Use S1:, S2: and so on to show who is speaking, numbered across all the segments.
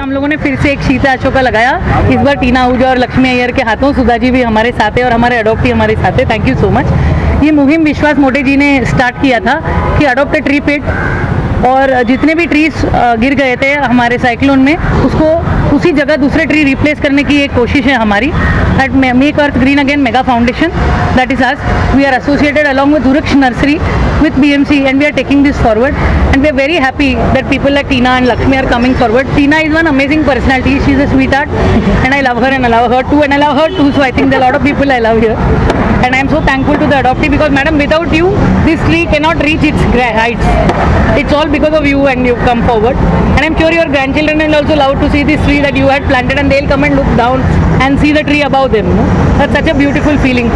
S1: हम लोगों ने फिर से एक शीता अशोका लगाया, इस बार टीना आहूजा और लक्ष्मी अय्यर के हाथों। सुधा जी भी हमारे साथ है और हमारे अडॉप्टी हमारे साथ है, थैंक यू सो मच। ये मुहिम विश्वास मोटे जी ने स्टार्ट किया था कि अडॉप्ट अ ट्री पिट, और जितने भी ट्रीज गिर गए थे हमारे साइक्लोन में, उसको उसी जगह दूसरे ट्री रिप्लेस करने की एक कोशिश है हमारी। At Make Earth Green Again MEGA Foundation, that is us, we are associated along with Vriksha nursery with BMC, and we are taking this forward, and we are very happy that people like Tina and Lakshmi are coming forward. Tina is one amazing personality, she is a sweetheart, and I love her and I love her too, and I love her too, so I think there are a lot of people I love here, and I am so thankful to the adoptee, because madam, without you this tree cannot reach its heights. It's all because of you, and you come forward, and I'm sure your grandchildren will also love to see this tree that you had planted, and they'll come and look down and see the tree above them, no? That's such a beautiful feeling.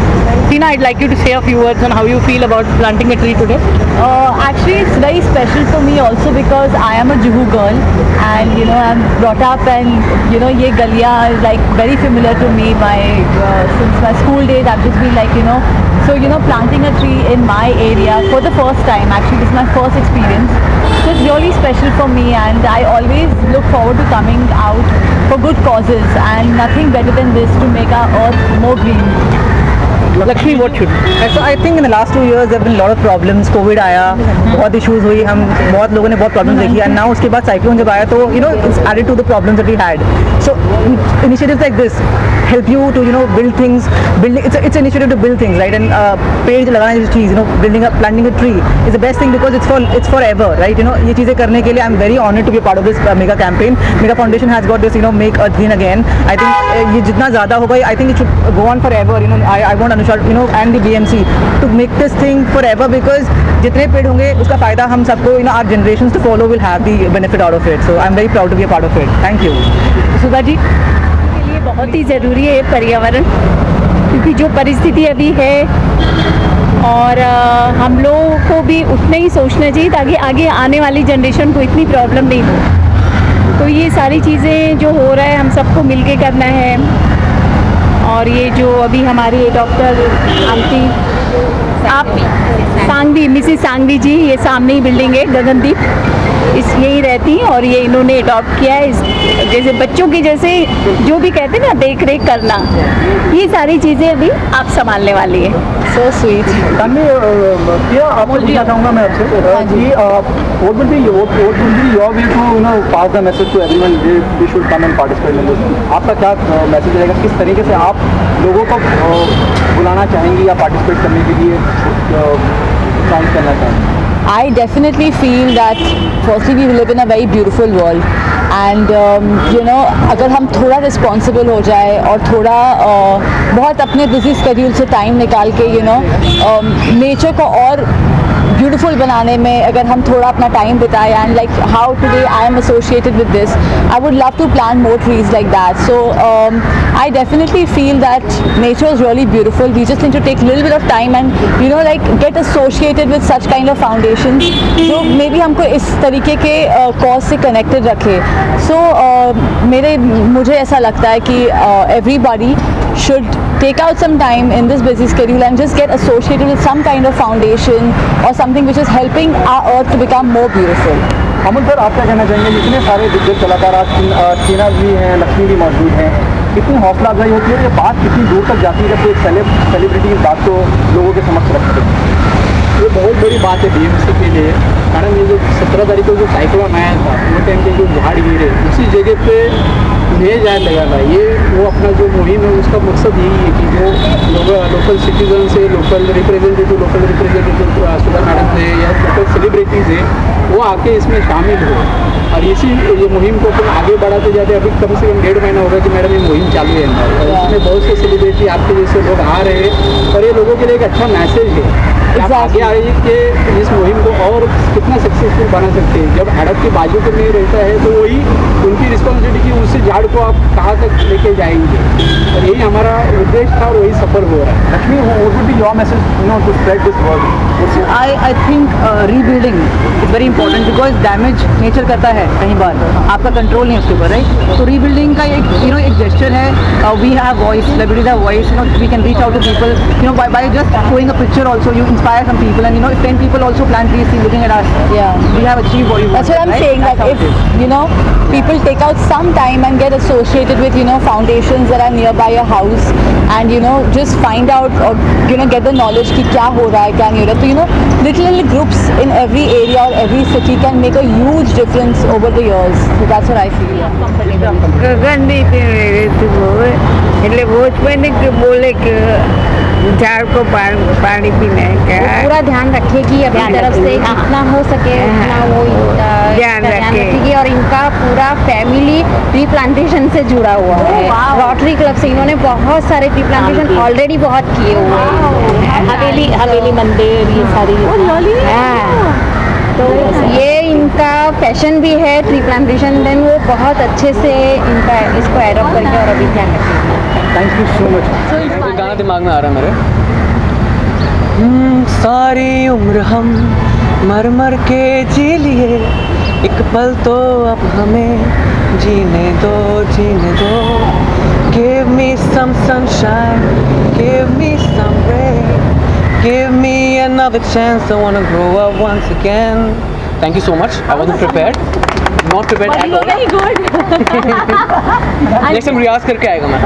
S1: Tina, I'd like you to say a few words on how you feel about planting a tree today.
S2: Actually, it's very special for me also, because I am a Juhu girl, and you know, I'm brought up, and you know, ye galiya is like very familiar to me. Since my school days, I've just been like, you know, so you know, planting a tree in my area for the first time. Actually, this is my first experience, so it's really special for me, and I always look forward to coming out for good causes, and nothing better than this to make our earth more green.
S1: Lakshmi, what should?
S3: So I think in the last 2 years there have been a lot of problems. Covid आया, बहुत issues हुई, हम बहुत लोगों ने बहुत problems देखी, and now उसके बाद साइक्लोन जब आया तो you know it's added to the problems that we had. So initiatives like this help you to you know build things. It's an initiative to build things, right? And पेड़ लगाना जैसी चीज़, you know, planting a tree is the best thing, because it's forever, right? You know, ये चीज़ें करने के लिए I'm very honored to be a part of this mega campaign. Mega Foundation has got this, you know, make earth green again. I think ये जितना ज़्यादा होगा, I think it should go on forever. You know, I want Anusha, you know, and the BMC to make this thing forever, because जितने पेड़ होंगे उसका फ़ायदा हम सबको, you know, our generations to follow will have the benefit out of it. So I'm very proud to be a part of it. Thank you.
S1: Sudha ji,
S2: बहुत ही ज़रूरी है पर्यावरण, क्योंकि जो परिस्थिति अभी है, और हम लोगों को भी उतना ही सोचना चाहिए ताकि आगे आने वाली जनरेशन को इतनी प्रॉब्लम नहीं हो. तो ये सारी चीज़ें जो हो रहा है हम सबको मिलके करना है. और ये जो अभी हमारी doctor aunty Sanghvi, Mrs Sanghvi ji, ये सामने ही बिल्डिंग है गगनदीप, यही रहती हैं, और ये इन्होंने अडॉप्ट किया है. जैसे बच्चों की जैसे जो भी कहते हैं ना, देख रेख करना, ये सारी चीज़ें अभी आप संभालने वाली है. So sweet.
S3: आपको पूछना चाहूँगा मैं आपसे कि what would be your way to you know pass the message to everyone they should come and participate in this. आपका क्या मैसेज रहेगा, किस तरीके से आप लोगों को बुलाना चाहेंगी या पार्टिसिपेट करने के लिए काउंट करना चाहेंगे?
S2: I definitely feel that firstly we live in a very beautiful world, and you know, अगर हम थोड़ा रिस्पॉन्सिबल हो जाए और थोड़ा बहुत अपने बिजी स्केड्यूल से टाइम निकाल के you know नेचर को और ब्यूटीफुल बनाने में अगर हम थोड़ा अपना टाइम बिताए, and like how today I am associated with this, I would love to plant more trees like that. So I definitely feel that nature is really beautiful. We just need to take little bit of time and you know like get associated with such kind of foundation जो may be हमको इस तरीके के cause से connected रखे. सो मुझे ऐसा लगता है कि everybody should take out some time in this busy schedule and just get associated with some kind of foundation or something which is helping our earth to become more beautiful.
S3: Aman sir, आप क्या कहना चाहेंगे? इतने सारे दिग्गज कलाकार आज टीना भी हैं, लक्ष्मी भी मौजूद हैं, कितनी हौसला अफजाई होती है, ये बात कितनी दूर तक जाती है जब कोई सेलिब्रिटी इस बात को लोगों के समक्ष रखते हैं?
S4: ये बहुत बड़ी बात है BMC के लिए, कारण ये जो 17 तारीख को जो साइक्लोन आया था, वो टाइम के जो झाड़ गिरे उसी जगह पे भेज आया लगा था. ये वो अपना जो मुहिम है उसका मकसद यही है कि जो लोकल सिटीजन से, लोकल रिप्रेजेंटेटिव सुधा मैडम से या लोकल सेलिब्रिटीज़ है, वो आके इसमें शामिल हो, और ये मुहिम को फिर आगे बढ़ाते जाते. अभी कम से कम 1.5 महीना होगा कि मैडम ये मुहिम चालू है, और इसमें बहुत से सेलिब्रिटी आपके जैसे लोग आ रहे हैं, और ये लोगों के लिए एक अच्छा मैसेज है कि आप आगे आइए कि इस मुहिम को और कितना सक्सेसफुल बना सकते हैं. जब हड़प के बाजू पर नहीं रहता है तो वही उनकी रिस्पॉन्सिबिलिटी कि उस झाड़ को आप कहाँ तक लेके जाएंगे, और यही हमारा उद्देश्य था और वही सफल हो रहा है.
S3: Lakshmi, what would be your message, you know, to spread this word?
S1: I think rebuilding is very important, because damage nature करता है कहीं बार, आपका कंट्रोल नहीं है उसके ऊपर, राइट? तो रीबिल्डिंग का एक यू नो एक जेस्चर है. We have voice, celebrities have voice, you know we can reach out to people, you know by just showing a picture also you inspire
S3: inspire some people, and if 10 people also plant trees, see, looking at us,
S2: Yeah.
S3: we have achieved what we want.
S2: That's what I'm
S3: right?
S2: saying. Like
S3: That's how
S2: if
S3: it is.
S2: people take out some time and get associated with foundations that are nearby your house, and just find out or get the knowledge कि क्या हो रहा है क्या नहीं हो रहा है. So little groups in every area or every city can make a huge difference over the years. So that's what I feel.
S5: ગગન नहीं पी रही थी वो એટલે वो मैंने बोले कि झाड़ को पानी पीने का
S6: पूरा ध्यान रखेगी अपनी तरफ से जितना हो सके उतना वो
S5: ध्यान
S6: ध्यान
S5: रखे।
S6: रखेगी और इनका पूरा फैमिली ट्री प्लांटेशन से जुड़ा हुआ है रोटरी क्लब से इन्होंने बहुत सारे ट्री प्लांटेशन ऑलरेडी बहुत किए हुए हैं हवेली मंदिर ये सारी हाँ। तो ये इनका पैशन भी है ट्री प्लांटेशन देन वो बहुत अच्छे से इनका इसको एडॉप्ट करके और अभी ध्यान रखेगी
S3: Thank you so much.
S7: कोई गाना दिमाग में आ रहा है मेरे सारी उम्र हम मर मर के जी लिए एक पल तो अब हमें जीने दो give me some sunshine give me some rain give me another chance I want to grow up once again. Thank you so much. I wasn't prepared. Not prepared at all.
S2: Very good.
S7: Next time रियाज करके आएगा मैं